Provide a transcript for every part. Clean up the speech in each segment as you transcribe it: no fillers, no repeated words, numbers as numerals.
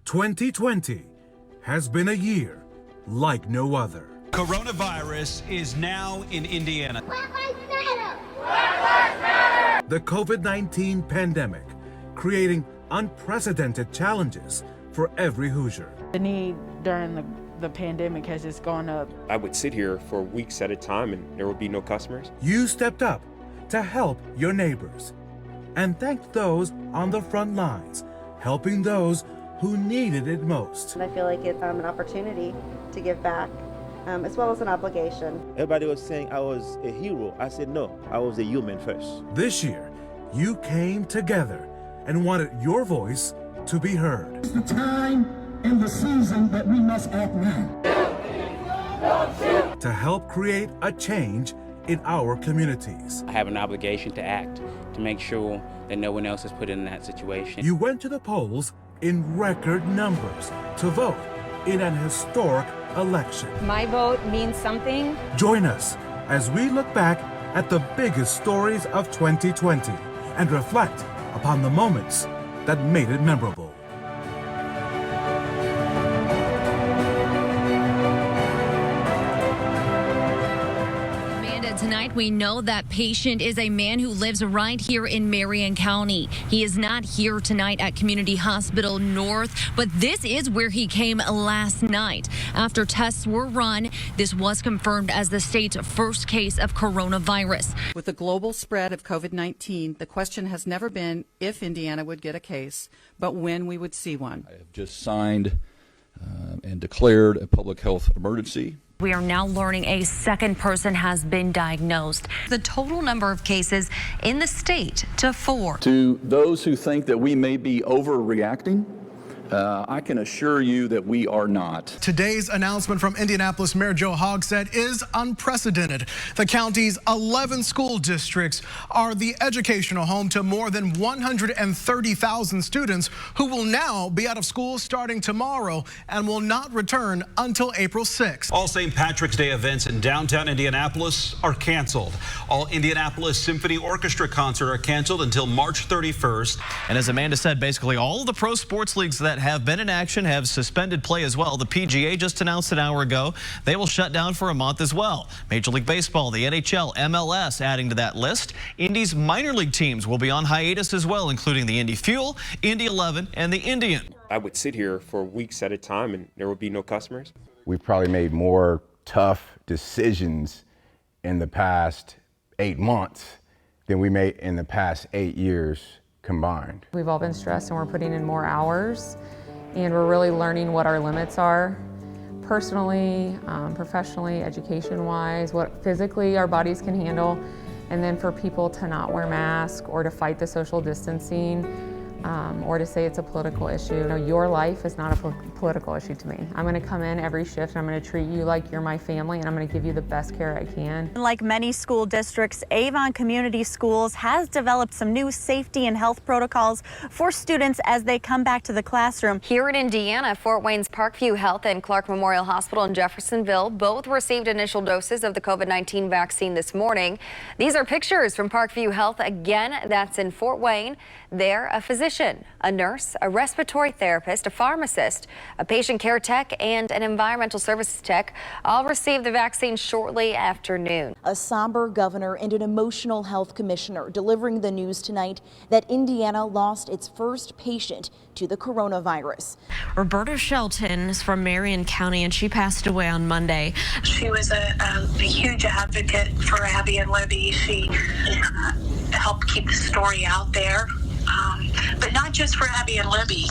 2020 has been a year like no other. Coronavirus is now in Indiana. The COVID-19 pandemic creating unprecedented challenges for every Hoosier. The need during the pandemic has just gone up. I would sit here for weeks at a time and there would be no customers. You stepped up to help your neighbors and thanked those on the front lines, helping those who needed it most. I feel like it's an opportunity to give back, as well as an obligation. Everybody was saying I was a hero. I said, no, I was a human first. This year, you came together and wanted your voice to be heard. It's the time and the season that we must act now. To help create a change in our communities. I have an obligation to act, to make sure that no one else is put in that situation. You went to the polls in record numbers to vote in an historic election. My vote means something. Join us as we look back at the biggest stories of 2020 and reflect upon the moments that made it memorable. Tonight, we know that patient is a man who lives right here in Marion County. He is not here tonight at Community Hospital North, but this is where he came last night. After tests were run, this was confirmed as the state's first case of coronavirus. With the global spread of COVID-19, the question has never been if Indiana would get a case, but when we would see one. I have just signed and declared a public health emergency. We are now learning a second person has been diagnosed. The total number of cases in the state to 4. To those who think that we may be overreacting, I can assure you that we are not. Today's announcement from Indianapolis Mayor Joe Hogsett is unprecedented. The county's 11 school districts are the educational home to more than 130,000 students who will now be out of school starting tomorrow and will not return until April 6th. All St. Patrick's Day events in downtown Indianapolis are canceled. All Indianapolis Symphony Orchestra concerts are canceled until March 31st. And as Amanda said, basically all of the pro sports leagues that have been in action have suspended play as well. The PGA just announced an hour ago they will shut down for a month as well. Major League Baseball, the NHL, MLS adding to that list. Indy's minor league teams will be on hiatus as well, including the Indy Fuel, Indy 11, and the Indian. I would sit here for weeks at a time and there would be no customers. We've probably made more tough decisions in the past 8 months than we made in the past 8 years combined. We've all been stressed and we're putting in more hours and we're really learning what our limits are personally, professionally, education-wise, what physically our bodies can handle, and then for people to not wear masks or to fight the social distancing or to say it's a political issue. You know, your life is not a political issue to me. I'm going to come in every shift and I'm going to treat you like you're my family and I'm going to give you the best care I can. Like many school districts, Avon Community Schools has developed some new safety and health protocols for students as they come back to the classroom. Here in Indiana, Fort Wayne's Parkview Health and Clark Memorial Hospital in Jeffersonville both received initial doses of the COVID-19 vaccine this morning. These are pictures from Parkview Health. Again, that's in Fort Wayne. They're a physician, a nurse, a respiratory therapist, a pharmacist, a patient care tech, and an environmental services tech all received the vaccine shortly after noon. A somber governor and an emotional health commissioner delivering the news tonight that Indiana lost its first patient to the coronavirus. Roberta Shelton is from Marion County and she passed away on Monday. She was a huge advocate for Abby and Libby. She helped keep the story out there. But not just for Abby and Libby.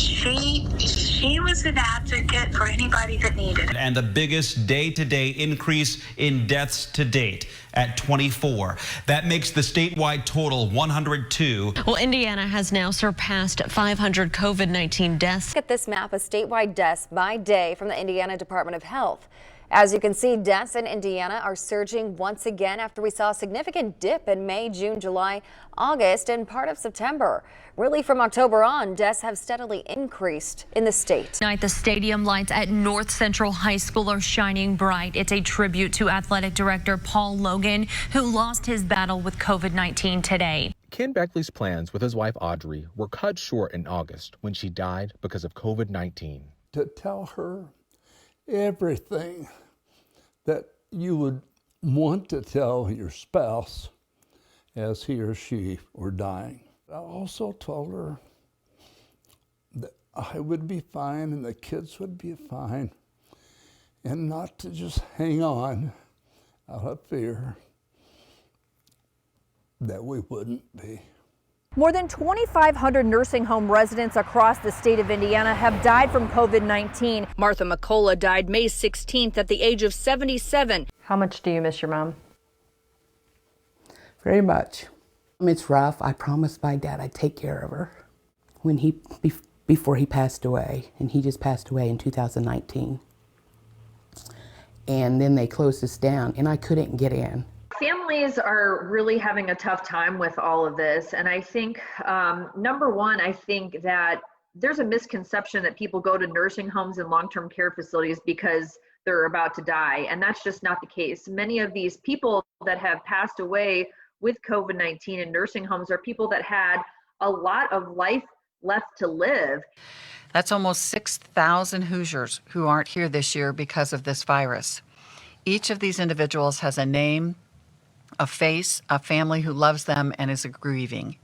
She was an advocate for anybody that needed it. And the biggest day-to-day increase in deaths to date at 24. That makes the statewide total 102. Well, Indiana has now surpassed 500 COVID-19 deaths. Look at this map of statewide deaths by day from the Indiana Department of Health. As you can see, deaths in Indiana are surging once again after we saw a significant dip in May, June, July, August, and part of September. Really, from October on, deaths have steadily increased in the state. Tonight, the stadium lights at North Central High School are shining bright. It's a tribute to athletic director Paul Logan, who lost his battle with COVID-19 today. Ken Beckley's plans with his wife Audrey were cut short in August when she died because of COVID-19. To tell her everything that you would want to tell your spouse as he or she were dying. I also told her that I would be fine and the kids would be fine, and not to just hang on out of fear that we wouldn't be. More than 2,500 nursing home residents across the state of Indiana have died from COVID-19. Martha McCullough died May 16th at the age of 77. How much do you miss your mom? Very much. It's rough. I promised my dad I'd take care of her before he passed away, and he just passed away in 2019. And then they closed us down, and I couldn't get in. Families are really having a tough time with all of this. And I think, number one, I think that there's a misconception that people go to nursing homes and long-term care facilities because they're about to die. And that's just not the case. Many of these people that have passed away with COVID-19 in nursing homes are people that had a lot of life left to live. That's almost 6,000 Hoosiers who aren't here this year because of this virus. Each of these individuals has a name, a face, a family who loves them and is grieving.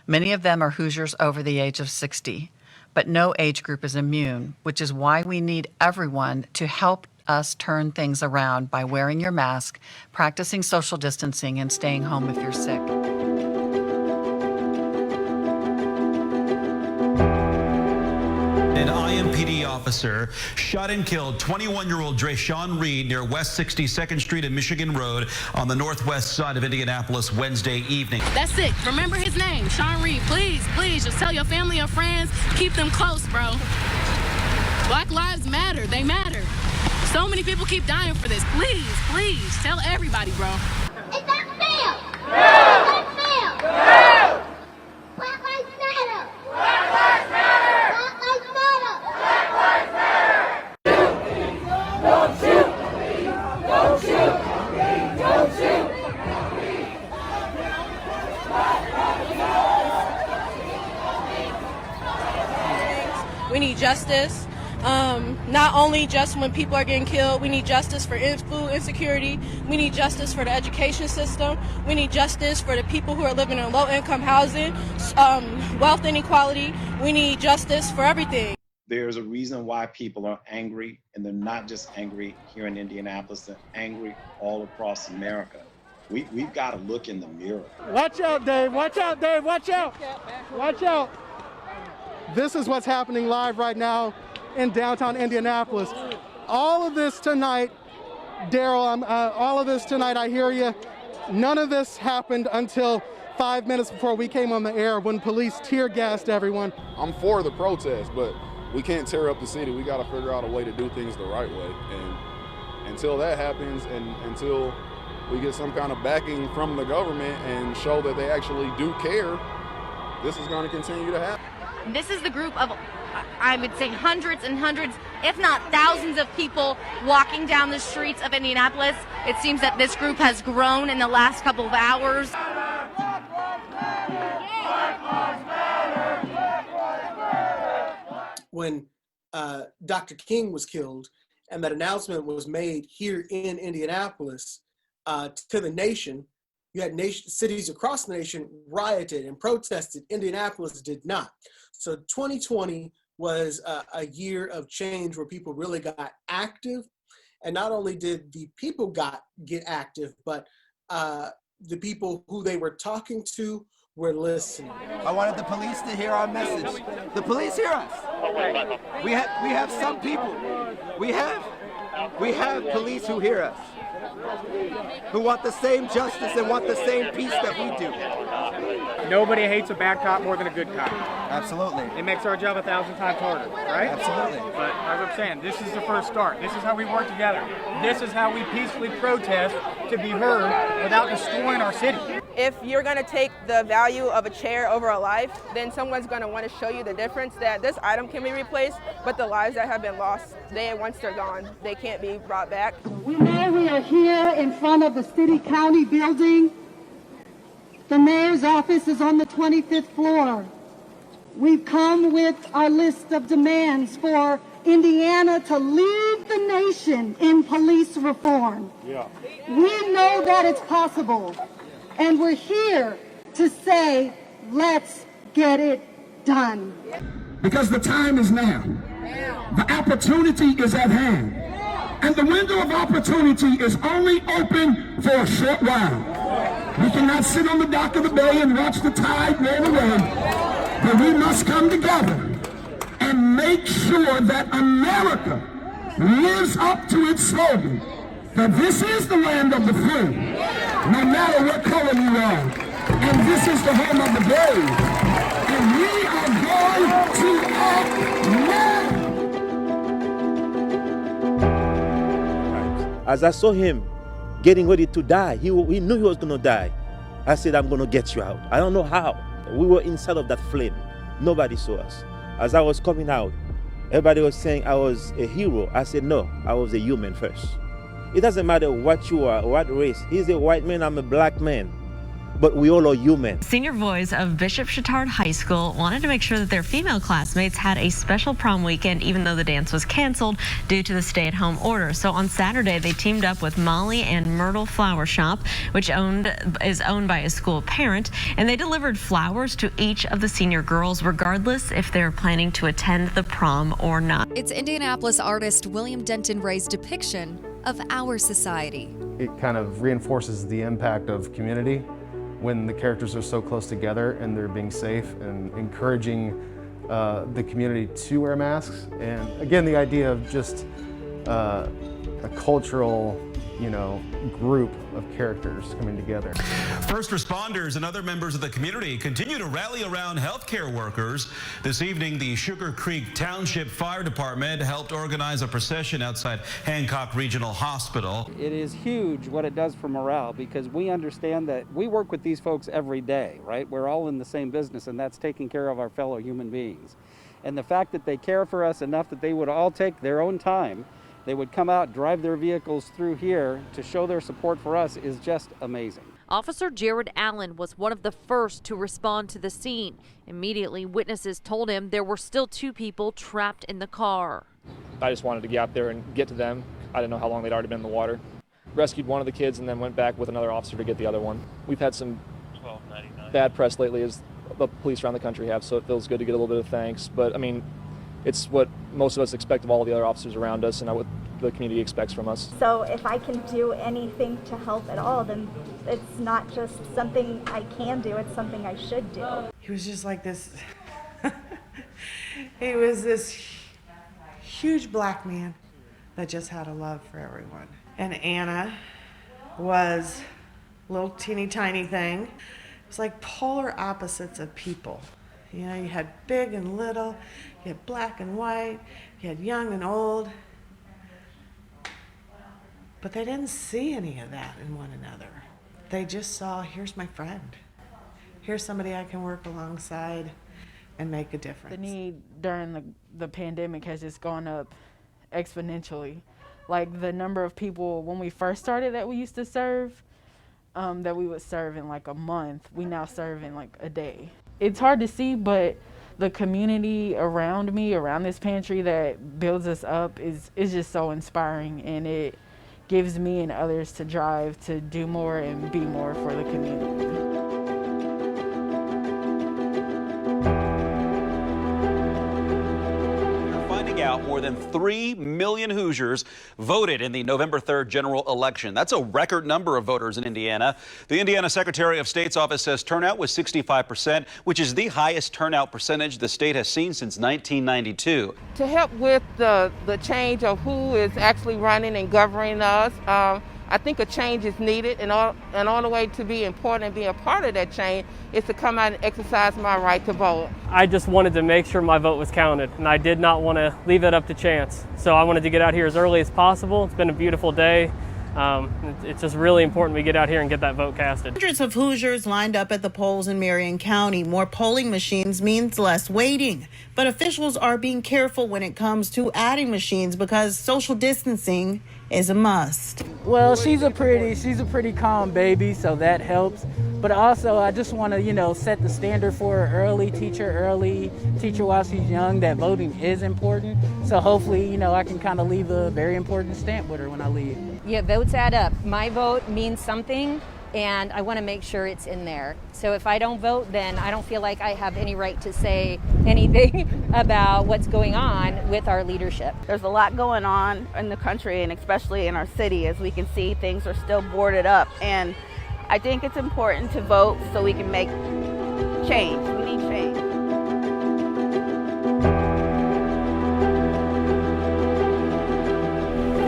Many of them are Hoosiers over the age of 60, but no age group is immune, which is why we need everyone to help us turn things around by wearing your mask, practicing social distancing, and staying home if you're sick. An IMPD officer shot and killed 21-year-old Drayshawn Reed near West 62nd Street and Michigan Road on the northwest side of Indianapolis Wednesday evening. That's it. Remember his name, Sean Reed. Please, please, just tell your family or friends, keep them close, bro. Black lives matter. They matter. So many people keep dying for this. Please, please, tell everybody, bro. Is that fair? No! Is that fair? No! Black lives matter! Black lives matter! Black lives matter! Black lives matter! Don't shoot! Don't shoot! Don't shoot! We need justice. Not only just when people are getting killed, we need justice for food insecurity. We need justice for the education system. We need justice for the people who are living in low-income housing, wealth inequality. We need justice for everything. There's a reason why people are angry, and they're not just angry here in Indianapolis, they're angry all across America. We've got to look in the mirror. Watch out, Dave. Watch out, Dave. Watch out. Watch out. This is what's happening live right now in downtown Indianapolis. All of this tonight, Daryl, all of this tonight, I hear you. None of this happened until 5 minutes before we came on the air when police tear gassed everyone. I'm for the protest, but we can't tear up the city. We got to figure out a way to do things the right way. And until that happens, and until we get some kind of backing from the government and show that they actually do care, this is going to continue to happen. This is the group of, I would say, hundreds and hundreds, if not thousands of people walking down the streets of Indianapolis. It seems that this group has grown in the last couple of hours. When Dr. King was killed and that announcement was made here in Indianapolis to the nation, you had cities across the nation rioted and protested. Indianapolis did not. So 2020 was a year of change where people really got active. And not only did the people get active, but the people who they were talking to were listening. I wanted the police to hear our message. The police hear us. We have some people. We have police who hear us, who want the same justice and want the same peace that we do. Nobody hates a bad cop more than a good cop. Absolutely. It makes our job 1,000 times harder, right? Absolutely. But as I'm saying, this is the first start. This is how we work together. This is how we peacefully protest to be heard without destroying our city. If you're going to take the value of a chair over a life, then someone's going to want to show you the difference that this item can be replaced, but the lives that have been lost, once they're gone, they can't be brought back. We are here in front of the city county building The mayor's office is on the 25th floor. We've come with our list of demands for Indiana to lead the nation in police reform. Yeah. We know that it's possible, and we're here to say, let's get it done. Because the time is now. The opportunity is at hand. And the window of opportunity is only open for a short while. We cannot sit on the dock of the bay and watch the tide roll away, but we must come together and make sure that America lives up to its slogan, that this is the land of the free, no matter what color you are, and this is the home of the brave, and we are going to act now. As I saw him getting ready to die, he knew he was going to die. I said, I'm going to get you out. I don't know how. We were inside of that flame. Nobody saw us. As I was coming out, everybody was saying I was a hero. I said, no, I was a human first. It doesn't matter what you are, what race. He's a white man, I'm a black man. But we all are human. Senior boys of Bishop Chatard High School wanted to make sure that their female classmates had a special prom weekend, even though the dance was canceled due to the stay-at-home order. So on Saturday, they teamed up with Molly and Myrtle Flower Shop, which is owned by a school parent, and they delivered flowers to each of the senior girls, regardless if they're planning to attend the prom or not. It's Indianapolis artist William Denton Ray's depiction of our society. It kind of reinforces the impact of community when the characters are so close together and they're being safe and encouraging the community to wear masks. And again, the idea of just a cultural, group of characters coming together. First responders and other members of the community continue to rally around healthcare workers. This evening, the Sugar Creek Township Fire Department helped organize a procession outside Hancock Regional Hospital. It is huge what it does for morale, because we understand that we work with these folks every day, right? We're all in the same business, and that's taking care of our fellow human beings. And the fact that they care for us enough that they would all take their own time, they would come out, drive their vehicles through here to show their support for us is just amazing. Officer Jared Allen was one of the first to respond to the scene. Immediately, witnesses told him there were still 2 people trapped in the car. I just wanted to get out there and get to them. I didn't know how long they'd already been in the water. Rescued one of the kids and then went back with another officer to get the other one. We've had some bad press lately, as the police around the country have, so it feels good to get a little bit of thanks. But I mean, it's what most of us expect of all of the other officers around us and what the community expects from us. So if I can do anything to help at all, then it's not just something I can do, it's something I should do. He was just like this, he was this huge black man that just had a love for everyone. And Anna was a little teeny tiny thing. It's like polar opposites of people. You know, you had big and little, you had black and white, you had young and old. But they didn't see any of that in one another. They just saw, here's my friend. Here's somebody I can work alongside and make a difference. The need during the pandemic has just gone up exponentially. Like the number of people when we first started that we used to serve, that we would serve in like a month, we now serve in like a day. It's hard to see, but the community around me, around this pantry that builds us up is just so inspiring, and it gives me and others to drive to do more and be more for the community. Out more than 3 million Hoosiers voted in the November 3rd general election. That's a record number of voters in Indiana. The Indiana Secretary of State's office says turnout was 65%, which is the highest turnout percentage the state has seen since 1992. To help with the change of who is actually running and governing us, I think a change is needed, and all the way to be important and be a part of that change is to come out and exercise my right to vote. I just wanted to make sure my vote was counted, and I did not want to leave it up to chance. So I wanted to get out here as early as possible. It's been a beautiful day. It's just really important we get out here and get that vote casted. Hundreds of Hoosiers lined up at the polls in Marion County. More polling machines means less waiting. But officials are being careful when it comes to adding machines because social distancing is a must. Well, she's a pretty calm baby, so that helps. But also, I just want to, set the standard for her early, teach her while she's young that voting is important. So hopefully, I can kind of leave a very important stamp with her when I leave. Yeah, votes add up. My vote means something, and I want to make sure it's in there. So if I don't vote, then I don't feel like I have any right to say anything about what's going on with our leadership. There's a lot going on in the country, and especially in our city. As we can see, things are still boarded up, and I think it's important to vote so we can make change. We need change.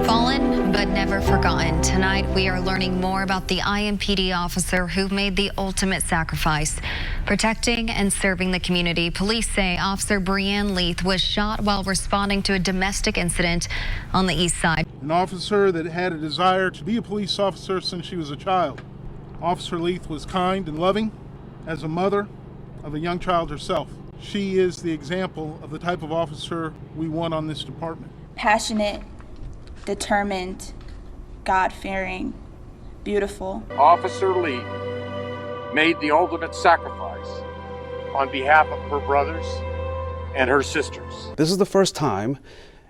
Fallen but never forgotten. Tonight we are learning more about the IMPD officer who made the ultimate sacrifice, protecting and serving the community. Police say Officer Breanne Leith was shot while responding to a domestic incident on the east side. An officer that had a desire to be a police officer since she was a child. Officer Leith was kind and loving as a mother of a young child herself. She is the example of the type of officer we want on this department. Passionate, determined, God-fearing, beautiful. Officer Lee made the ultimate sacrifice on behalf of her brothers and her sisters. This is the first time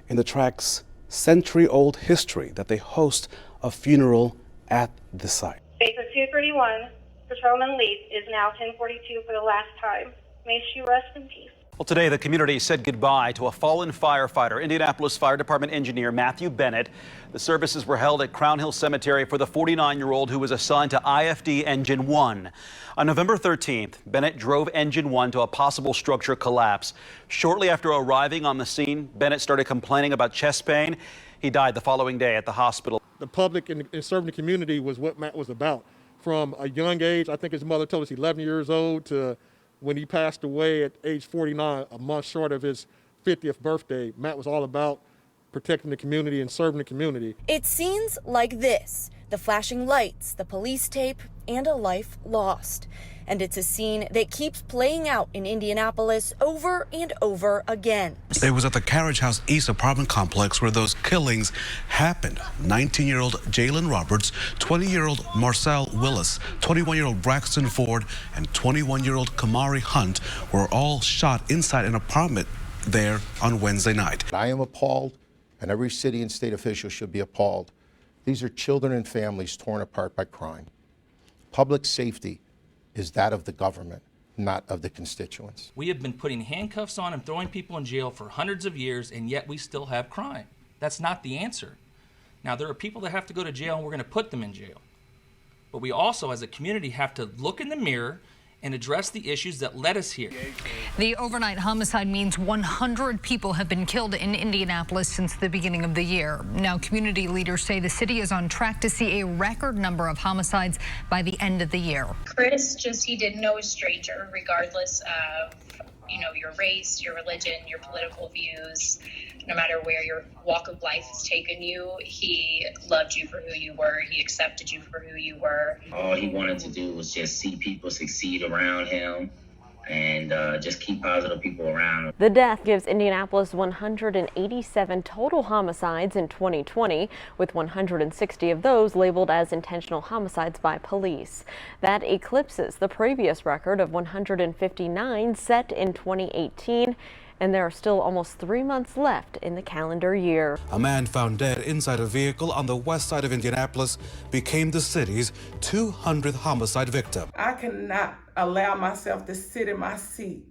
in the track's century-old history that they host a funeral at the site. Station 231, Patrolman Leith is now 1042 for the last time. May she rest in peace. Well, today the community said goodbye to a fallen firefighter, Indianapolis Fire Department engineer Matthew Bennett. The services were held at Crown Hill Cemetery for the 49-year-old who was assigned to IFD Engine 1. On November 13th, Bennett drove Engine 1 to a possible structure collapse. Shortly after arriving on the scene, Bennett started complaining about chest pain. He died the following day at the hospital. The public and serving the community was what Matt was about. From a young age, I think his mother told us 11 years old, to when he passed away at age 49, a month short of his 50th birthday. Matt was all about protecting the community and serving the community. It's scenes like this, the flashing lights, the police tape, and a life lost. And it's a scene that keeps playing out in Indianapolis over and over again. It was at the Carriage House East apartment complex where those killings happened. 19-year-old Jalen Roberts, 20-year-old Marcel Willis, 21-year-old Braxton Ford, and 21-year-old Kamari Hunt were all shot inside an apartment there on Wednesday night. I am appalled, and every city and state official should be appalled. These are children and families torn apart by crime. Public safety is that of the government, not of the constituents. We have been putting handcuffs on and throwing people in jail for hundreds of years, and yet we still have crime. That's not the answer. Now, there are people that have to go to jail, and we're going to put them in jail. But we also, as a community, have to look in the mirror and address the issues that led us here. The overnight homicide means 100 people have been killed in Indianapolis since the beginning of the year. Now, community leaders say the city is on track to see a record number of homicides by the end of the year. Chris, he didn't know a stranger, regardless of, your race, your religion, your political views. No matter where your walk of life has taken you, he loved you for who you were. He accepted you for who you were. All he wanted to do was just see people succeed around him and just keep positive people around. The death gives Indianapolis 187 total homicides in 2020, with 160 of those labeled as intentional homicides by police. That eclipses the previous record of 159 set in 2018. And there are still almost 3 months left in the calendar year. A man found dead inside a vehicle on the west side of Indianapolis became the city's 200th homicide victim. I cannot allow myself to sit in my seat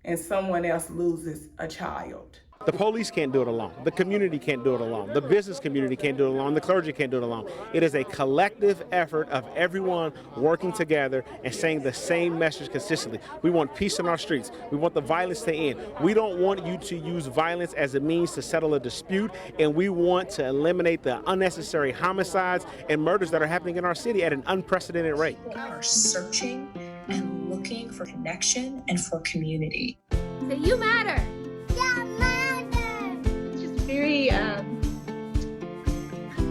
and someone else loses a child. The police can't do it alone. The community can't do it alone. The business community can't do it alone. The clergy can't do it alone. It is a collective effort of everyone working together and saying the same message consistently. We want peace in our streets. We want the violence to end. We don't want you to use violence as a means to settle a dispute, and we want to eliminate the unnecessary homicides and murders that are happening in our city at an unprecedented rate. We are searching and looking for connection and for community. So you matter. Very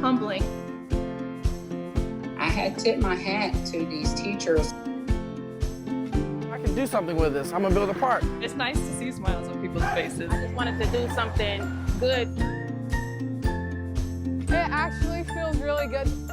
humbling. I had tipped my hat to these teachers. I can do something with this. I'm gonna build a park. It's nice to see smiles on people's faces. I just wanted to do something good. Hey, actually feels really good.